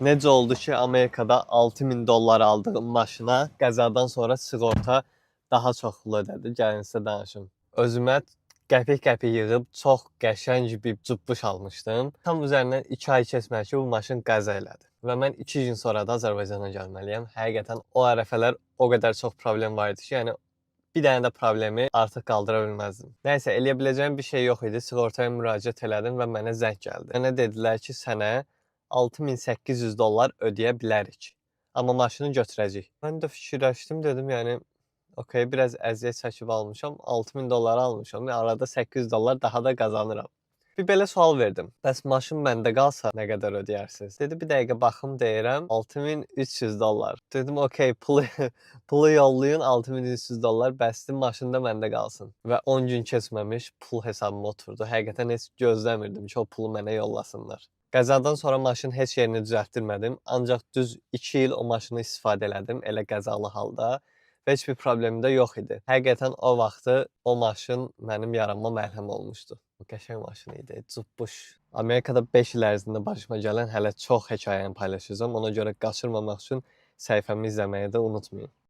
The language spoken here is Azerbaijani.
Necə oldu ki, Amerikada 6000 dollar aldığım maşına qəzadan sonra sığorta daha çox pul ödədi? Gəlin sizə danışım. Özümə qəpik-qəpik yığıb çox qəşəng bir cübbuş almışdım. Tam üzərindən 2 ay keçmədi ki, bu maşın qəza elədi. Və mən 2 gün sonra da Azərbaycana gəlməliyəm. Həqiqətən o ərəfələr o qədər çox problem var idi ki, yəni bir dənə də problemi artıq qaldıra bilməzdim. Nəysə, eləyə biləcəyim bir şey yox idi. Sığortaya müraciət elədim və mənə zəng gəldi. Mənə dedilər ki, sənə 6800 dollar ödəyə bilərik. Amma maşını götürəcəyik. Mən də fikirləşdim, dedim, yəni okey, biraz əziyyət çəkib almışam, 6000 dollar almışam. Arada 800 dollar daha da qazanıram. Bir belə sual verdim. Bəs maşın məndə qalsa nə qədər ödəyərsiniz? Dedi, bir dəqiqə baxım deyirəm, 6300 dollar. Dedim, okey, pulu yollayın, 6300 dollar bəsdir, maşın da məndə qalsın. Və 10 gün keçməmiş pul hesabıma oturdu. Həqiqətən heç gözləmirdim ki, o pulu mənə yollasınlar. Qəzadan sonra maşın heç yerini düzəltdirmədim. Ancaq düz 2 il o maşını istifadə elədim, elə qəzalı halda. Və heç bir problemi də yox idi. Həqiqətən o vaxtı o maşın mənim yaranma məlhəm olmuşdu. Qəşəng maşın idi, cübbuş. Amerikada 5 il ərzində başıma gələn hələ çox hekayəni paylaşacağam. Ona görə qaçırmamaq üçün səhifəmi izləməyi də unutmayın.